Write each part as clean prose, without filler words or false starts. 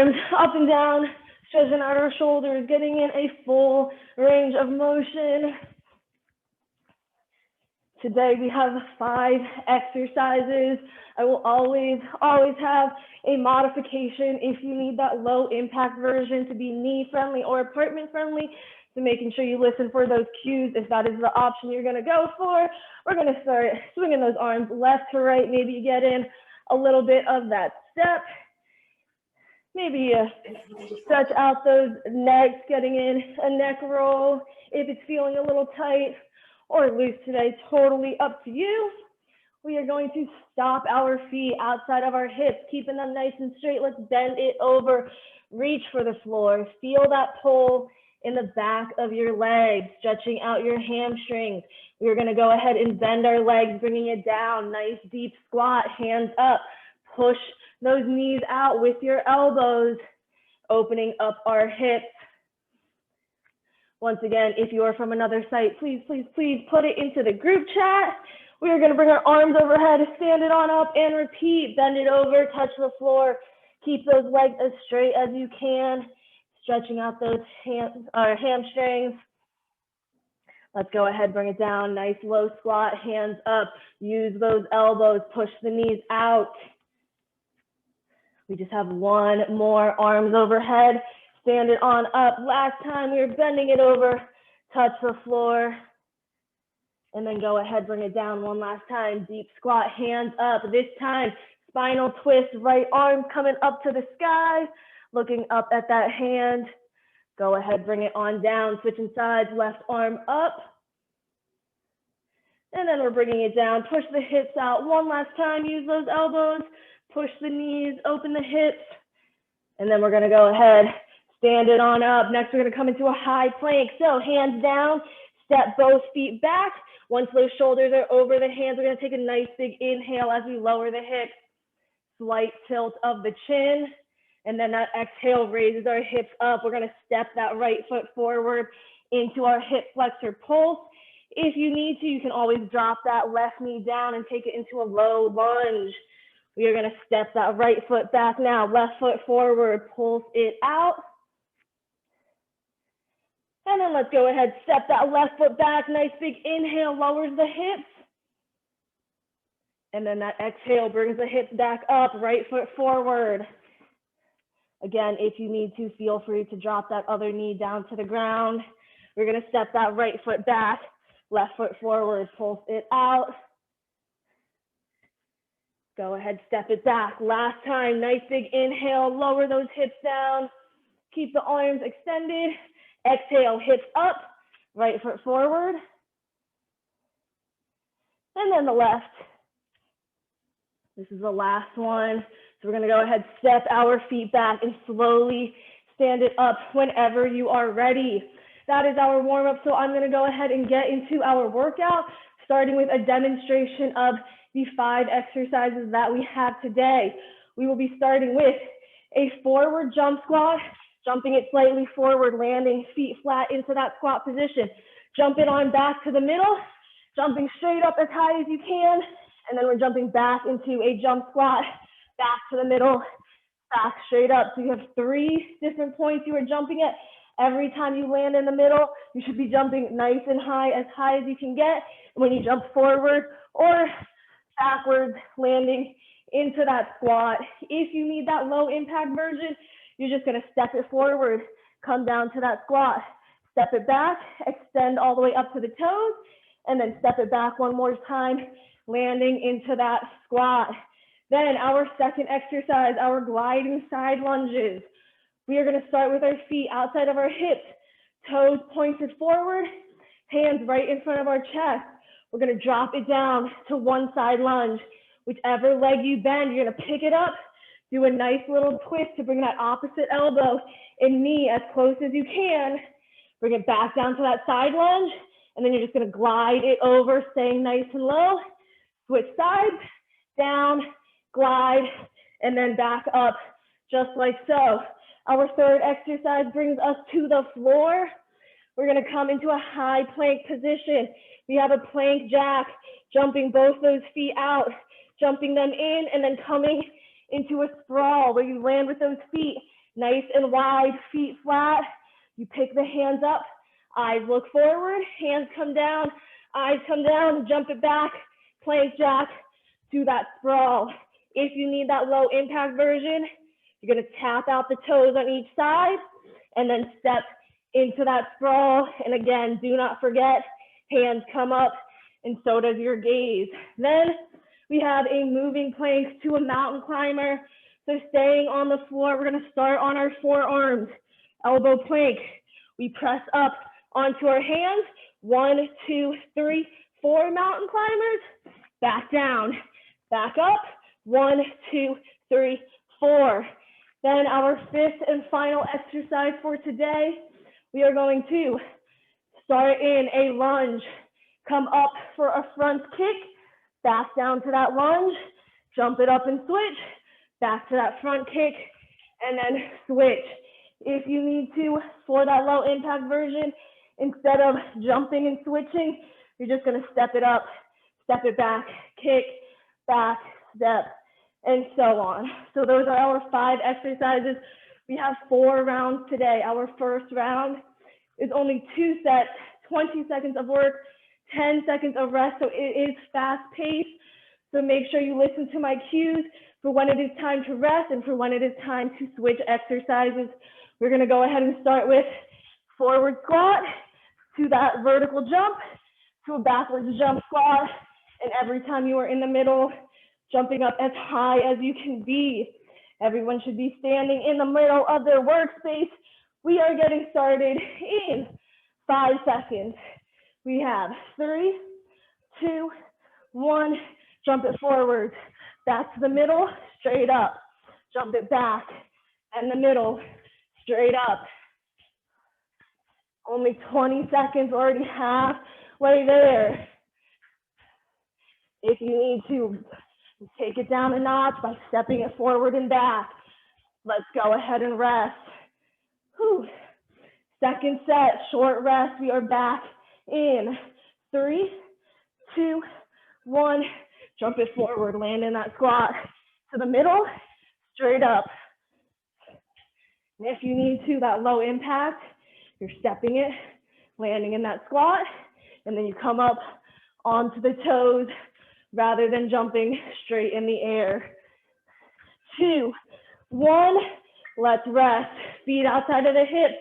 arms up and down, stretching out our shoulders, getting in a full range of motion. Today we have 5 exercises. I will always have a modification if you need that low impact version to be knee friendly or apartment friendly. So making sure you listen for those cues if that is the option you're gonna go for. We're gonna start swinging those arms left to right. Maybe you get in a little bit of that step. Maybe you stretch out those necks, getting in a neck roll if it's feeling a little tight or loose today, totally up to you. We are going to stop our feet outside of our hips, keeping them nice and straight. Let's bend it over, reach for the floor. Feel that pull in the back of your legs, stretching out your hamstrings. We're gonna go ahead and bend our legs, bringing it down. Nice deep squat, hands up. Push those knees out with your elbows, opening up our hips. Once again, if you are from another site, please put it into the group chat. We are gonna bring our arms overhead, stand it on up and repeat. Bend it over, touch the floor. Keep those legs as straight as you can, stretching out those hamstrings. Let's go ahead, bring it down. Nice low squat, hands up. Use those elbows, push the knees out. We just have one more, arms overhead. Stand it on up. Last time we were bending it over, touch the floor, and then go ahead, bring it down one last time. Deep squat, hands up. This time, spinal twist, right arm coming up to the sky, looking up at that hand. Go ahead, bring it on down, switching sides, left arm up. And then we're bringing it down, push the hips out. One last time, use those elbows, push the knees, open the hips. And then we're gonna go ahead, stand it on up. Next, we're gonna come into a high plank. So hands down, step both feet back. Once those shoulders are over the hands, we're gonna take a nice big inhale as we lower the hips. Slight tilt of the chin. And then that exhale raises our hips up. We're gonna step that right foot forward into our hip flexor pulse. If you need to, you can always drop that left knee down and take it into a low lunge. We are gonna step that right foot back now, left foot forward, pulse it out. And then let's go ahead, step that left foot back, nice big inhale, lowers the hips. And then that exhale brings the hips back up, right foot forward. Again, if you need to, feel free to drop that other knee down to the ground. We're gonna step that right foot back, left foot forward, pulse it out. Go ahead, step it back. Last time, nice big inhale, lower those hips down. Keep the arms extended. Exhale, hips up, right foot forward. And then the left. This is the last one. So we're gonna go ahead, step our feet back and slowly stand it up whenever you are ready. That is our warm up. So I'm gonna go ahead and get into our workout, starting with a demonstration of the 5 exercises that we have today. We will be starting with a forward jump squat, jumping it slightly forward, landing feet flat into that squat position. Jump it on back to the middle, jumping straight up as high as you can, and then we're jumping back into a jump squat, back to the middle, back straight up. So you have 3 different points you are jumping at. Every time you land in the middle, you should be jumping nice and high as you can get. And when you jump forward or backwards, landing into that squat. If you need that low impact version, you're just gonna step it forward, come down to that squat, step it back, extend all the way up to the toes, and then step it back one more time, landing into that squat. Then our second exercise, our gliding side lunges. We are gonna start with our feet outside of our hips, toes pointed forward, hands right in front of our chest. We're gonna drop it down to one side lunge. Whichever leg you bend, you're gonna pick it up, do a nice little twist to bring that opposite elbow and knee as close as you can. Bring it back down to that side lunge, and then you're just gonna glide it over, staying nice and low. Switch sides, down, glide, and then back up, just like so. Our third exercise brings us to the floor. We're gonna come into a high plank position. We have a plank jack, jumping both those feet out, jumping them in, and then coming into a sprawl where you land with those feet nice and wide, feet flat. You pick the hands up, eyes look forward, hands come down, eyes come down, jump it back, plank jack to that sprawl. If you need that low impact version, you're gonna tap out the toes on each side and then step into that sprawl. And again, do not forget, hands come up and so does your gaze. Then we have a moving plank to a mountain climber. So staying on the floor, we're gonna start on our forearms, elbow plank. We press up onto our hands, 1, 2, 3, 4 mountain climbers, back down, back up, 1, 2, 3, 4. Then our fifth and final exercise for today, we are going to start in a lunge, come up for a front kick, back down to that lunge, jump it up and switch, back to that front kick, and then switch. If you need to, for that low impact version, instead of jumping and switching, you're just gonna step it up, step it back, kick, back, step, and so on. So those are our 5 exercises. We have 4 rounds today. Our first round is only 2 sets, 20 seconds of work, 10 seconds of rest, so it is fast paced. So make sure you listen to my cues for when it is time to rest and for when it is time to switch exercises. We're gonna go ahead and start with forward squat to that vertical jump to a backwards jump squat. And every time you are in the middle, jumping up as high as you can be. Everyone should be standing in the middle of their workspace. We are getting started in 5 seconds. We have 3, 2, 1, jump it forward, back to the middle, straight up, jump it back, and the middle, straight up. Only 20 seconds, already halfway there. If you need to take it down a notch by stepping it forward and back, let's go ahead and rest. Whew. Second set, short rest. We are back in 3, 2, 1. Jump it forward, land in that squat to the middle, straight up. And if you need to, that low impact, you're stepping it, landing in that squat, and then you come up onto the toes rather than jumping straight in the air. 2, 1, let's rest. Feet outside of the hips,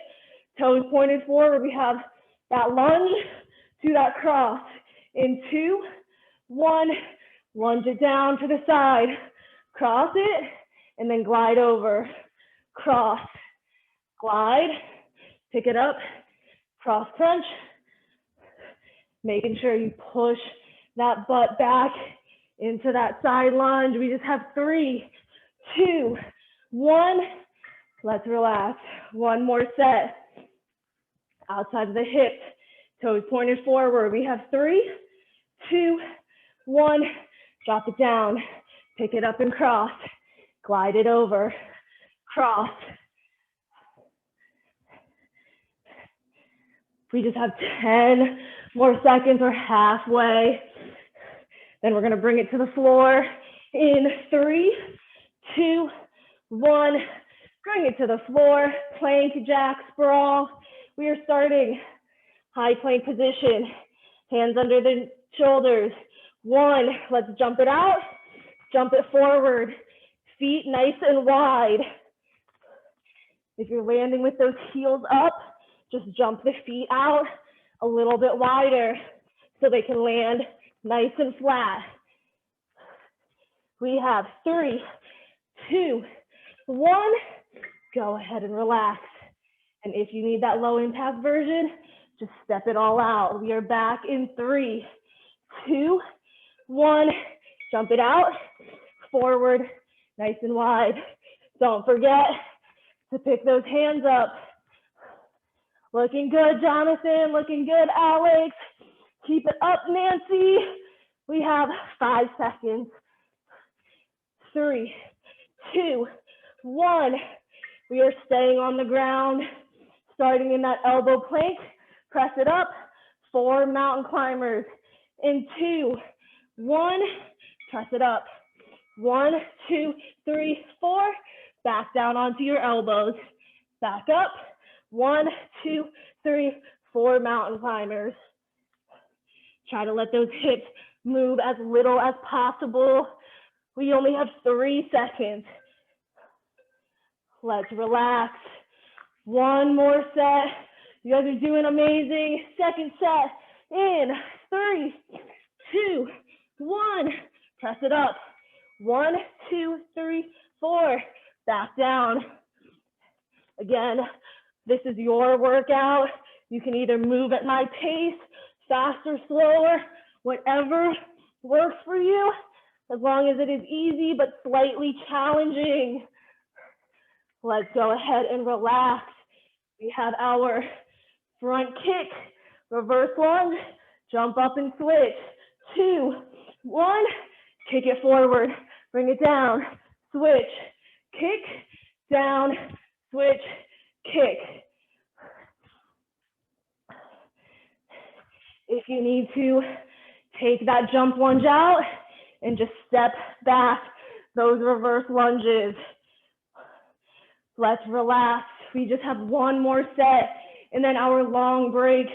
toes pointed forward. We have that lunge to that cross. In 2, 1, lunge it down to the side, cross it, and then glide over. Cross, glide, pick it up, cross crunch, making sure you push that butt back into that side lunge. We just have 3, 2, 1. Let's relax. One more set. Outside of the hips, toes pointed forward. We have 3, 2, 1. Drop it down, pick it up and cross. Glide it over, cross. We just have 10 more seconds, or halfway. Then we're gonna bring it to the floor in 3, 2, 1. Bring it to the floor, plank, jack, sprawl. We are starting high plank position, hands under the shoulders. 1, let's jump it out, jump it forward, feet nice and wide. If you're landing with those heels up, just jump the feet out a little bit wider so they can land nice and flat. We have 3, 2, 1. Go ahead and relax. And if you need that low impact version, just step it all out. We are back in 3, 2, 1. Jump it out, forward, nice and wide. Don't forget to pick those hands up. Looking good, Jonathan. Looking good, Alex. Keep it up, Nancy. We have 5 seconds. 3, 2, 1. We are staying on the ground, starting in that elbow plank. Press it up. 4 mountain climbers. In 2, 1. Press it up. 1, 2, 3, 4. back down onto your elbows, back up. 1, 2, 3, 4 mountain climbers. Try to let those hips move as little as possible. We only have 3 seconds. Let's relax. One more set. You guys are doing amazing. Second set in 3, 2, 1. Press it up. 1, 2, 3, 4. Back down. Again, this is your workout. You can either move at my pace, faster, slower, whatever works for you, as long as it is easy but slightly challenging. Let's go ahead and relax. We have our front kick, reverse lunge, jump up and switch. 2, 1, kick it forward, bring it down, switch, kick, down, switch, kick. If you need to, take that jump lunge out and just step back those reverse lunges. Let's relax. We just have one more set and then our long break.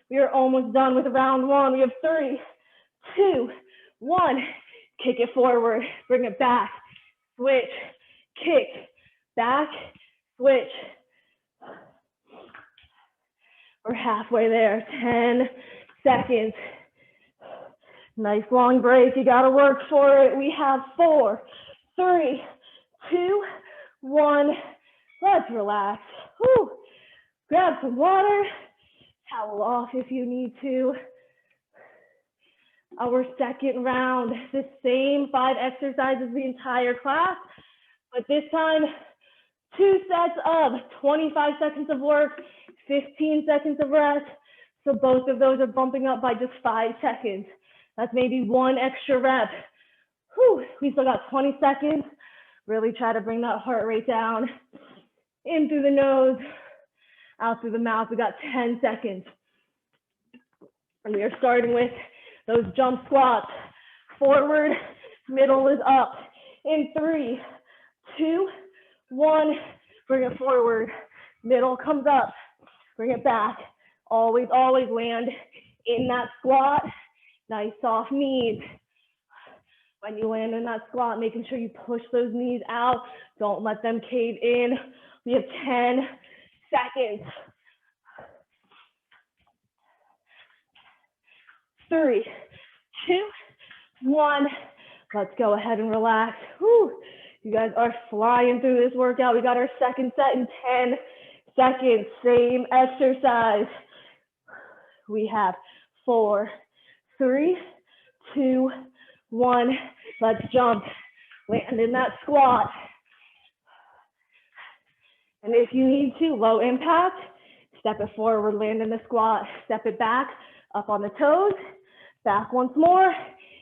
We are almost done with round 1. We have 3, 2, 1. Kick it forward, bring it back, switch, kick, back, switch. We're halfway there, 10 seconds. Nice long break, you gotta work for it. We have 4, 3, 2, 1. Let's relax. Whew. Grab some water, towel off if you need to. Our second round, the same 5 exercises the entire class, but this time 2 sets of 25 seconds of work, 15 seconds of rest. So both of those are bumping up by just 5 seconds. That's maybe 1 extra rep. Whew, we still got 20 seconds. Really try to bring that heart rate down. In through the nose, out through the mouth. We got 10 seconds. And we are starting with those jump squats. Forward, middle is up. In 3, 2, 1. Bring it forward. Middle comes up. Bring it back. Always, always land in that squat. Nice soft knees. When you land in that squat, making sure you push those knees out. Don't let them cave in. We have 10 seconds. 3, 2, 1. Let's go ahead and relax. Whew. You guys are flying through this workout. We got our second set in 10 seconds. Same exercise. We have 4, 3, 2, 1. Let's jump. Land in that squat. And if you need to, low impact, step it forward, land in the squat, step it back, up on the toes, back once more,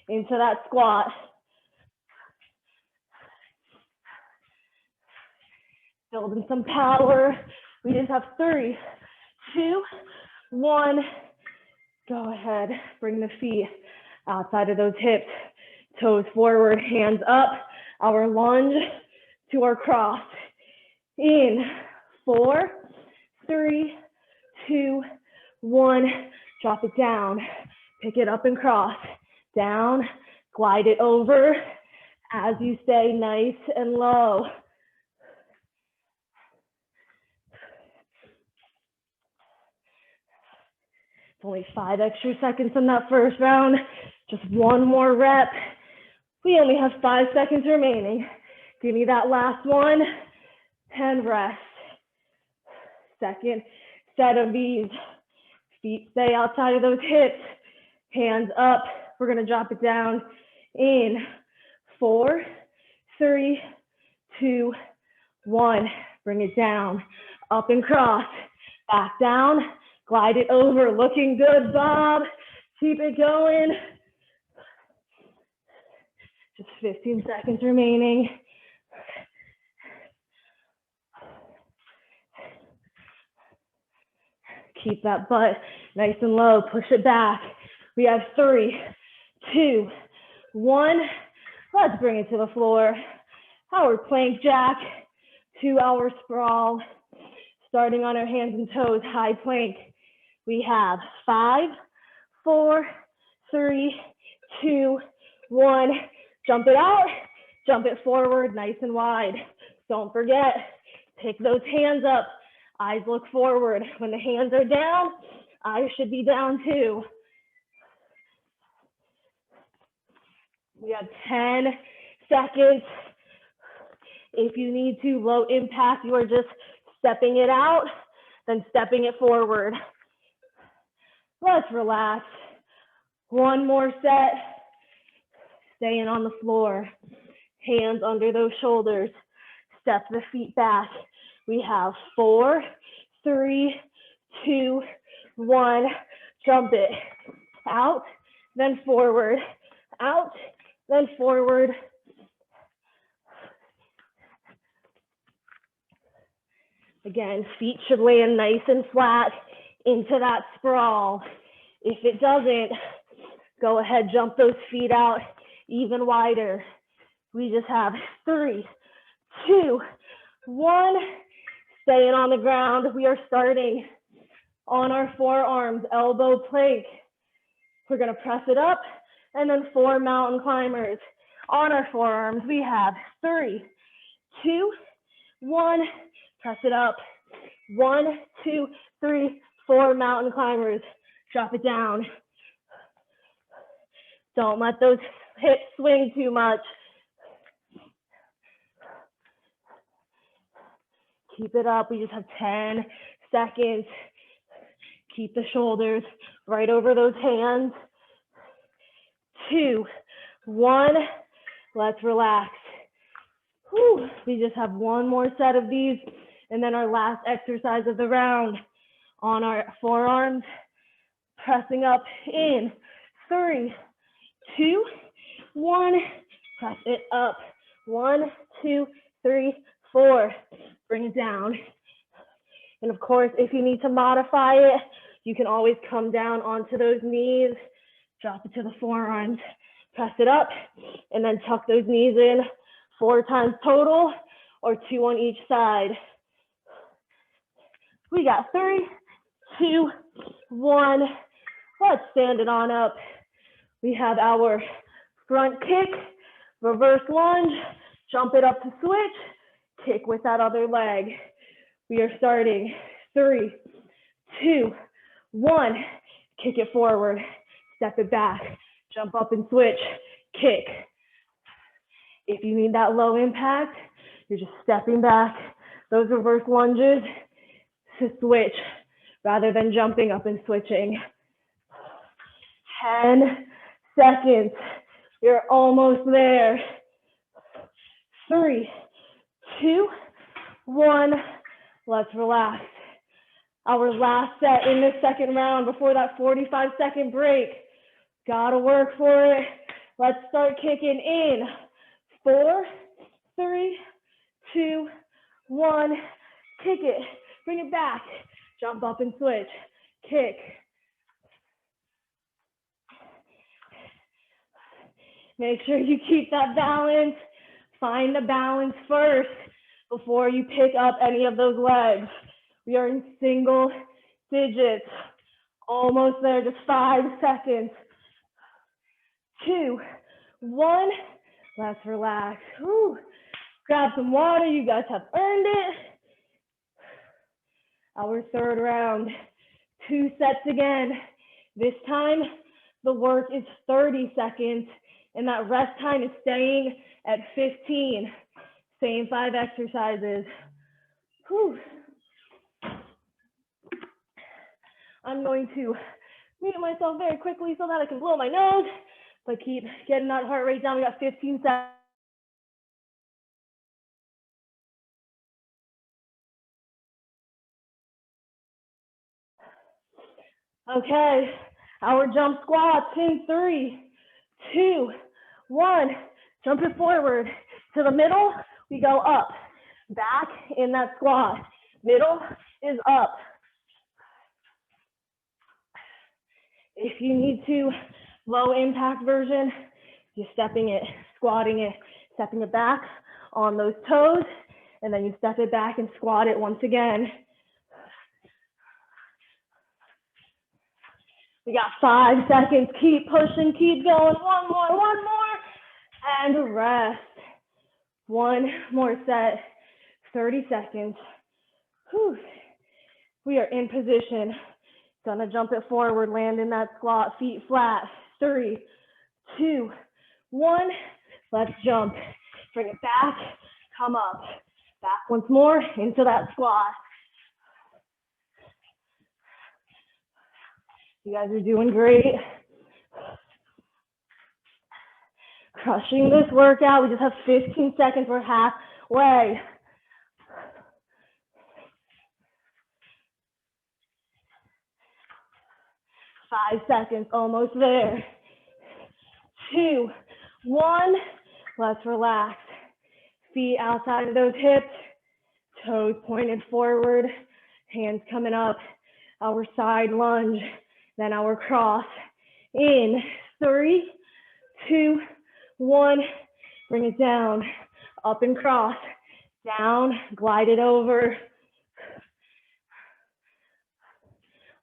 into that squat. Building some power. We just have 3, 2, 1. Go ahead, bring the feet outside of those hips, toes forward, hands up, our lunge to our cross. In 4, 3, 2, 1. Drop it down, pick it up and cross. Down, glide it over as you stay nice and low. It's only 5 extra seconds in that first round. Just 1 more rep. We only have 5 seconds remaining. Give me that last one. 10 rest. Second set of these. Feet stay outside of those hips. Hands up. We're gonna drop it down in 4, 3, 2, 1. Bring it down. Up and cross. Back down. Glide it over. Looking good, Bob. Keep it going. Just 15 seconds remaining. Keep that butt nice and low. Push it back. We have 3, 2, 1. Let's bring it to the floor. Our plank jack. to our sprawl, starting on our hands and toes, high plank. We have 5, 4, 3, 2, 1. Jump it out, jump it forward, nice and wide. Don't forget, pick those hands up. Eyes look forward. When the hands are down, eyes should be down too. We have 10 seconds. If you need to, low impact, you are just stepping it out, then stepping it forward. Let's relax. One more set. Staying on the floor. Hands under those shoulders. Step the feet back. We have 4, 3, 2, 1. Jump it. Out, then forward. Out, then forward. Again, feet should land nice and flat into that sprawl. If it doesn't, go ahead, jump those feet out even wider. We just have 3, 2, 1. Staying on the ground. We are starting on our forearms, elbow plank. We're gonna press it up and then 4 mountain climbers. On our forearms, we have 3, 2, 1. Press it up. 1, 2, 3, 4 mountain climbers. Drop it down. Don't let those hips swing too much. Keep it up. We just have 10 seconds. Keep the shoulders right over those hands. 2, 1. Let's relax. Whew. We just have one more set of these, and then our last exercise of the round. On our forearms, pressing up in 3, 2, 1. Press it up. 1, 2, 3, 4. Bring it down. And of course, if you need to modify it, you can always come down onto those knees, drop it to the forearms, press it up, and then tuck those knees in 4 times total, or 2 on each side. We got 3, 2, 1. Let's stand it on up. We have our front kick, reverse lunge, jump it up to switch, kick with that other leg. We are starting 3, 2, 1. Kick it forward, step it back, jump up and switch, kick. If you need that low impact, you're just stepping back, those reverse lunges to switch rather than jumping up and switching. 10 seconds. You're almost there. 3, 2, 1. Let's relax. Our last set in this second round before that 45-second break. Gotta work for it. Let's start kicking in. 4, 3, 2, 1. Kick it. Bring it back. Jump up and switch. Kick. Make sure you keep that balance. Find the balance first before you pick up any of those legs. We are in single digits. Almost there, just 5 seconds. 2, 1. Let's relax. Whew. Grab some water. You guys have earned it. Our third round. 2 sets again. This time, the work is 30 seconds, and that rest time is staying at 15. Same 5 exercises. Whew. I'm going to mute myself very quickly so that I can blow my nose, but keep getting that heart rate down. We got 15 seconds. Okay, our jump squats in 3, 2, 1. Jump it forward to the middle. We go up, back in that squat. Middle is up. If you need to, low impact version, you're stepping it, squatting it, stepping it back on those toes, and then you step it back and squat it once again. We got 5 seconds. Keep pushing, keep going. One more, and rest. One more set, 30 seconds. Whew. We are in position. Gonna jump it forward, land in that squat, feet flat. 3, 2, 1. Let's jump. Bring it back, come up. Back once more into that squat. You guys are doing great. Crushing this workout. We just have 15 seconds. We're halfway. Five seconds, almost there. 2, 1. Let's relax. Feet outside of those hips. Toes pointed forward. Hands coming up. Our side lunge. Then our cross. In 3, 2, 1. Bring it down. Up and cross. Down. Glide it over.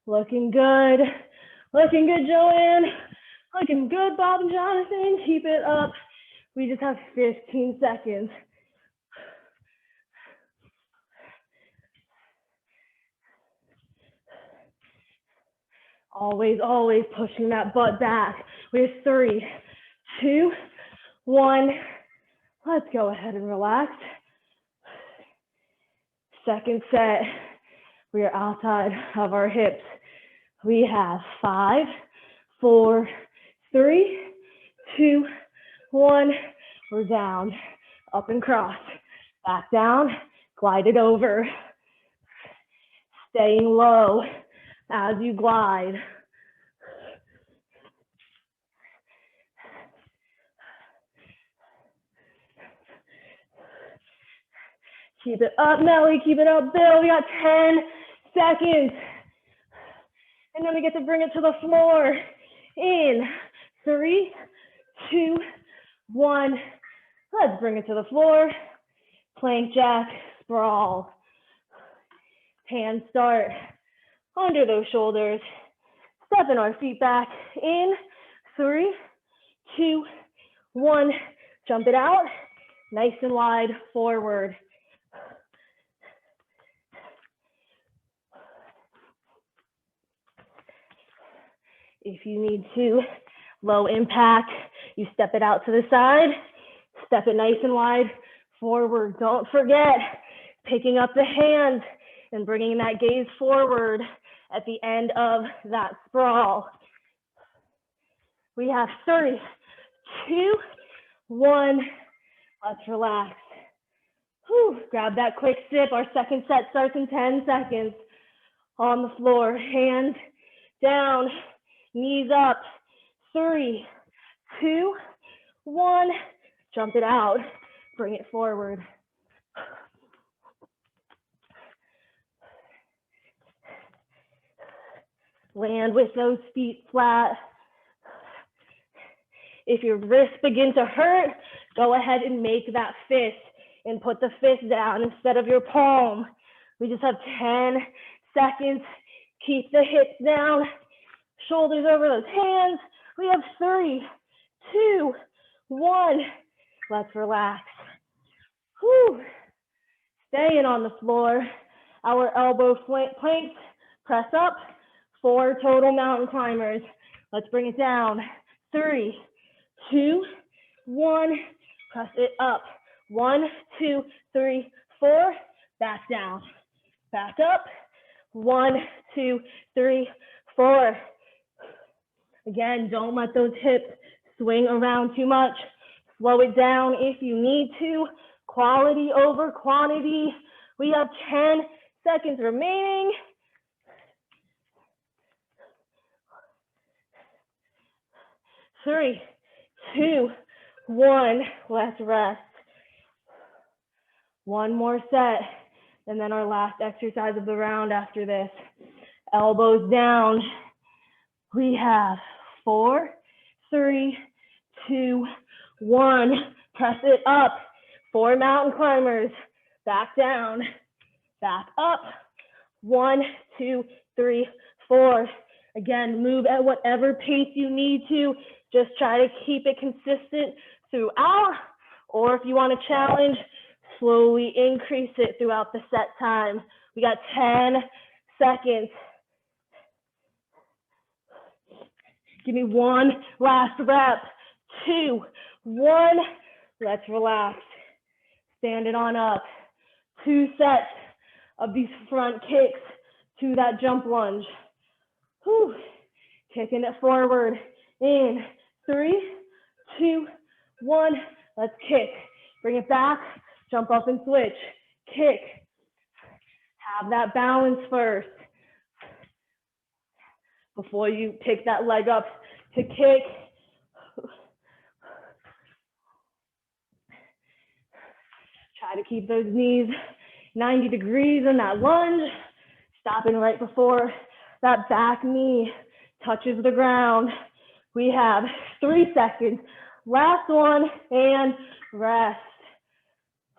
Looking good. Looking good, Joanne. Looking good, Bob and Jonathan. Keep it up. We just have 15 seconds. Always, always pushing that butt back. We have 3, 2, 1. Let's go ahead and relax. Second set. We are outside of our hips. We have 5, 4, 3, 2, 1. We're down. Up and cross. Back down. Glide it over. Staying low as you glide. Keep it up, Melly. Keep it up, Bill. We got 10 seconds. And then we get to bring it to the floor. In 3, 2, 1. Let's bring it to the floor. Plank jack, sprawl. Hands start under those shoulders. Stepping our feet back. In 3, 2, 1. Jump it out. Nice and wide forward. If you need to, low impact, you step it out to the side, step it nice and wide forward. Don't forget picking up the hands and bringing that gaze forward at the end of that sprawl. We have 3, 2, 1. Let's relax. Whew. Grab that quick sip. Our second set starts in 10 seconds. On the floor, hands down. Knees up. 3, 2, 1. Jump it out. Bring it forward. Land with those feet flat. If your wrists begin to hurt, go ahead and make that fist and put the fist down instead of your palm. We just have 10 seconds. Keep the hips down. Shoulders over those hands. We have 3, 2, 1. Let's relax. Whew. Staying on the floor. Our elbow planks. Press up. 4 total mountain climbers. Let's bring it down. 3, 2, 1. Press it up. 1, 2, 3, 4. Back down. Back up. 1, 2, 3, 4. Again, don't let those hips swing around too much. Slow it down if you need to. Quality over quantity. We have 10 seconds remaining. 3, 2, 1. Let's rest. One more set, and then our last exercise of the round after this. Elbows down. We have 4, 3, 2, 1. Press it up. 4 mountain climbers. back down, back up. 1, 2, 3, 4. Again, move at whatever pace you need to. Just try to keep it consistent throughout. Or if you want to challenge, slowly increase it throughout the set time. We got 10 seconds. Give me one last rep. 2, 1. Let's relax. Stand it on up. 2 sets of these front kicks to that jump lunge. Whew. Kicking it forward in 3, 2, 1. Let's kick. Bring it back. Jump up and switch. Kick. Have that balance first before you pick that leg up to kick. Try to keep those knees 90 degrees in that lunge, stopping right before that back knee touches the ground. We have 3 seconds. Last one, and rest.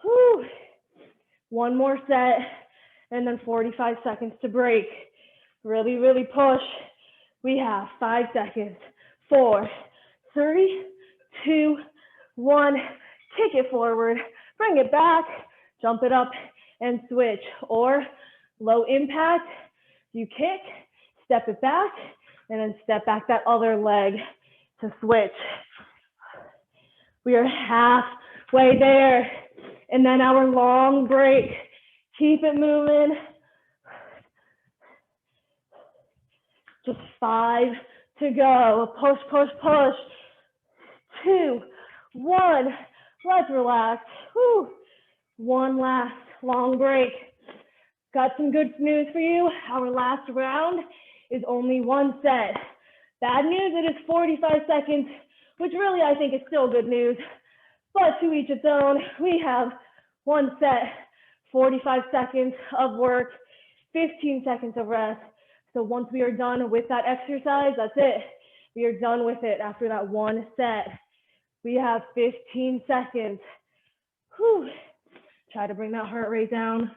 Whew. One more set, and then 45 seconds to break. Really, really push. We have 5 seconds. 4, 3, 2, 1. Kick it forward, bring it back, jump it up and switch. Or low impact, you kick, step it back, and then step back that other leg to switch. We are halfway there. And then our long break. Keep it moving. Just 5 to go. Push, push, push. 2, 1. Let's relax. Whew. One last long break. Got some good news for you. Our last round is only 1 set. Bad news, it is 45 seconds, which really I think is still good news. But to each its own, we have 1 set, 45 seconds of work, 15 seconds of rest. So once we are done with that exercise, that's it. We are done with it after that 1 set. We have 15 seconds. Whew. Try to bring that heart rate down.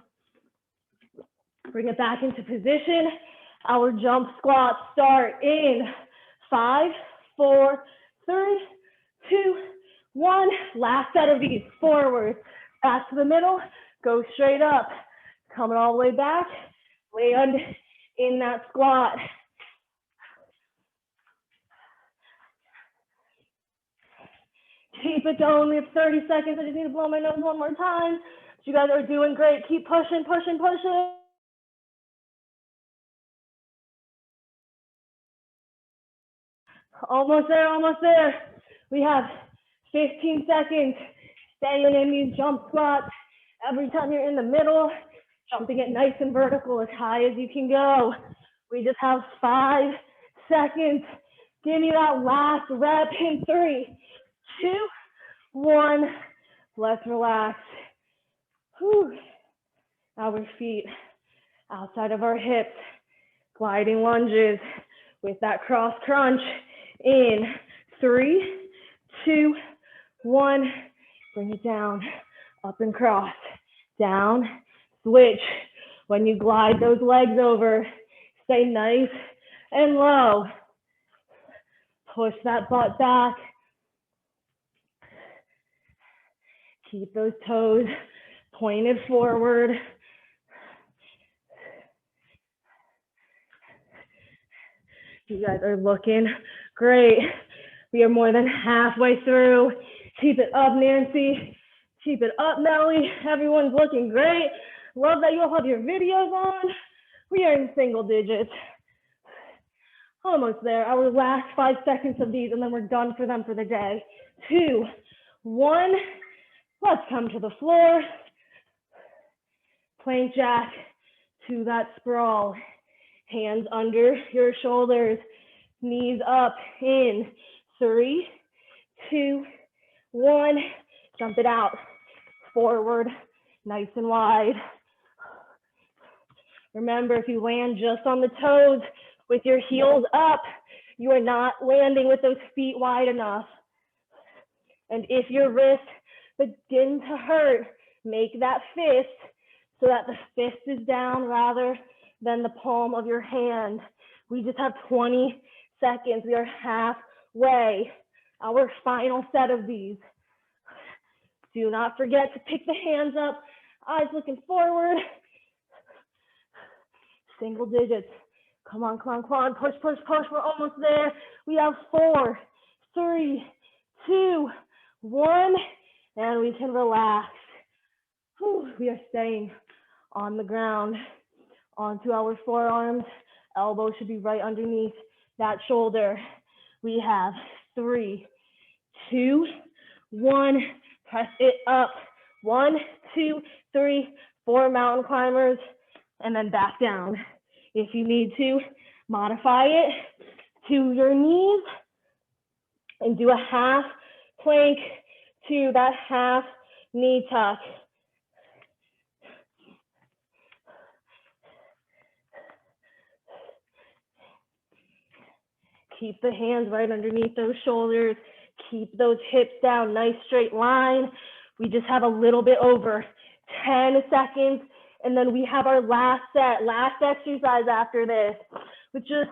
Bring it back into position. Our jump squats start in 5, 4, 3, 2, 1. Last set of these. Forward, back to the middle, go straight up. Coming all the way back, land in that squat. Keep it going. We have 30 seconds. I just need to blow my nose one more time. You guys are doing great. Keep pushing, pushing, pushing. Almost there, almost there. We have 15 seconds. Staying in these jump squats. Every time you're in the middle, jumping it nice and vertical as high as you can go. We just have 5 seconds. Give me that last rep in 3, 2, 1. Let's relax. Whew. Our feet outside of our hips. Gliding lunges with that cross crunch. In 3, 2, 1. Bring it down, up and cross, down, switch. When you glide those legs over, stay nice and low. Push that butt back. Keep those toes pointed forward. You guys are looking great. We are more than halfway through. Keep it up, Nancy. Keep it up, Melly. Everyone's looking great. Love that you all have your videos on. We are in single digits. Almost there. Our last 5 seconds of these, and then we're done for them for the day. 2, 1. Let's come to the floor. Plank jack to that sprawl. Hands under your shoulders. Knees up in 3, 2, 1. Jump it out. Forward, nice and wide. Remember, if you land just on the toes with your heels up, you are not landing with those feet wide enough. And if your wrists begin to hurt, Make that fist so that the fist is down rather than the palm of your hand. We just have 20 seconds. We are halfway. Our final set of these. Do not forget to pick the hands up, eyes looking forward. Single digits. Come on, come on, come on. Push, push, push. We're almost there. We have 4, 3, 2, 1, and we can relax. Whew, we are staying on the ground, onto our forearms. Elbow should be right underneath that shoulder. We have 3, 2, 1. Press it up. 1, 2, 3, 4 mountain climbers, and then back down. If you need to, modify it to your knees and do a half plank to that half knee tuck. Keep the hands right underneath those shoulders. Keep those hips down, nice straight line. We just have a little bit over 10 seconds, and then we have our last set, last exercise after this, with just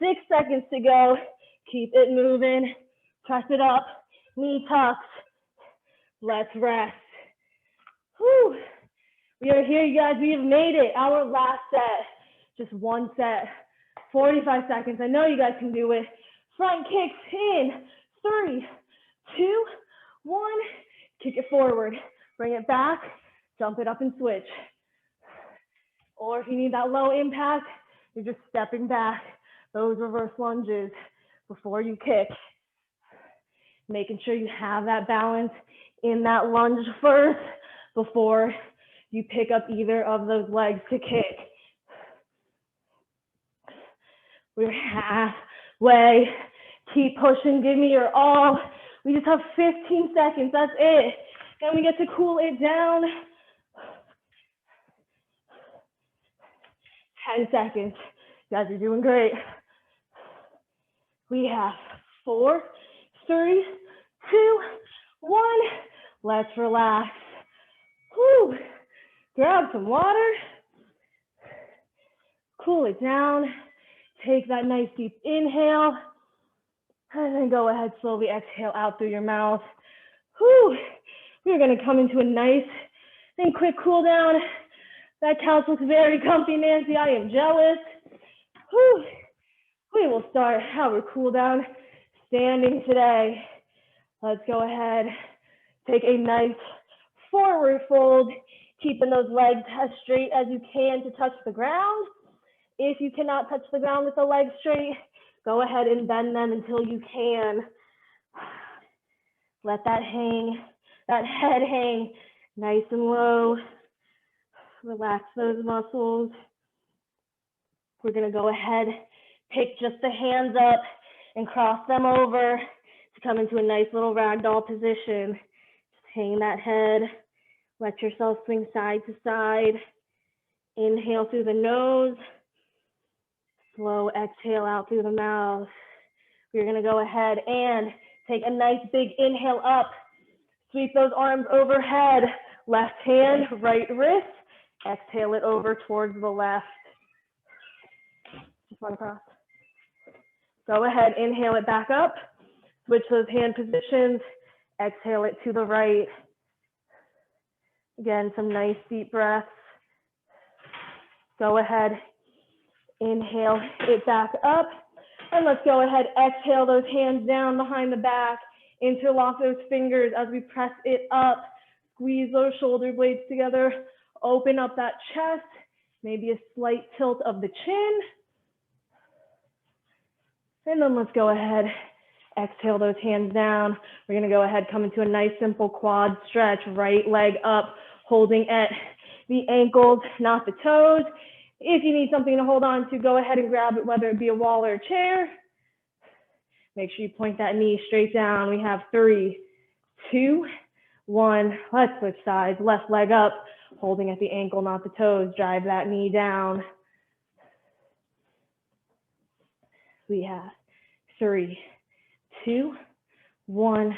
6 seconds to go. Keep it moving, press it up, knee tucks. Let's rest. Whew. We are here, you guys. We have made it. Our last set, just one set, 45 seconds. I know you guys can do it. Front kicks in, 3, 2, 1. Kick it forward, bring it back, jump it up and switch. Or if you need that low impact, you're just stepping back, those reverse lunges before you kick. Making sure you have that balance in that lunge first before you pick up either of those legs to kick. We're halfway. Keep pushing, give me your all. We just have 15 seconds, that's it. Then we get to cool it down. 10 seconds. You guys are doing great. We have 4, 3, 2, 1. Let's relax. Whew. Grab some water. Cool it down. Take that nice deep inhale. And then go ahead, slowly exhale out through your mouth. Whew. We're gonna come into a nice and quick cool down. That couch looks very comfy, Nancy. I am jealous. Whew. We will start our cool down standing today. Let's go ahead. Take a nice forward fold, keeping those legs as straight as you can to touch the ground. If you cannot touch the ground with the legs straight, go ahead and bend them until you can. Let that hang, that head hang nice and low. Relax those muscles. We're gonna go ahead, pick just the hands up and cross them over to come into a nice little ragdoll position. Just hang that head. Let yourself swing side to side. Inhale through the nose. Slow exhale out through the mouth. We're gonna go ahead and take a nice big inhale up. Sweep those arms overhead. Left hand, right wrist. Exhale it over towards the left. Just one across. Go ahead, inhale it back up. Switch those hand positions. Exhale it to the right. Again, some nice deep breaths. Go ahead, inhale it back up. And let's go ahead, exhale those hands down behind the back. Interlock those fingers as we press it up. Squeeze those shoulder blades together. Open up that chest. Maybe a slight tilt of the chin. And then let's go ahead, exhale those hands down. We're gonna go ahead, come into a nice simple quad stretch, right leg up, holding at the ankles, not the toes. If you need something to hold on to, go ahead and grab it, whether it be a wall or a chair. Make sure you point that knee straight down. We have 3, 2, 1. Let's switch sides. Left leg up, holding at the ankle, not the toes. Drive that knee down. We have 3, 2, 1.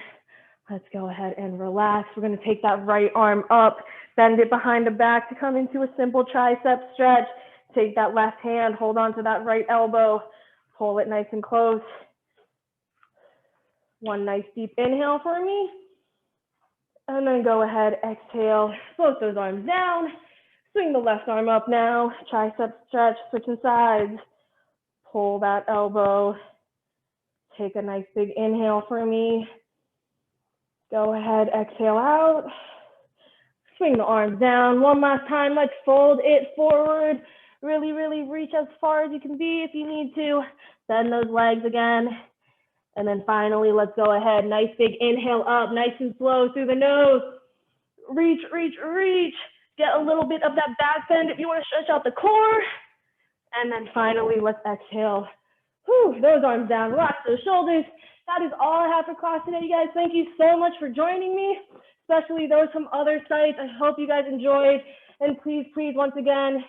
Let's go ahead and relax. We're going to take that right arm up Extend it behind the back to come into a simple tricep stretch. Take that left hand, hold on to that right elbow, pull it nice and close. One nice deep inhale for me. And then go ahead, exhale, float those arms down. Swing the left arm up now, tricep stretch, switching sides. Pull that elbow. Take a nice big inhale for me. Go ahead, exhale out. Swing the arms down. One last time, let's fold it forward. Really, really reach as far as you can be if you need to. Bend those legs again. And then finally, let's go ahead. Nice big inhale up, nice and slow through the nose. Reach, reach, reach. Get a little bit of that back bend if you want to stretch out the core. And then finally, let's exhale. Whew, those arms down, relax those shoulders. That is all I have for class today, you guys. Thank you so much for joining me, especially those from other sites. I hope you guys enjoyed. And please, please, once again,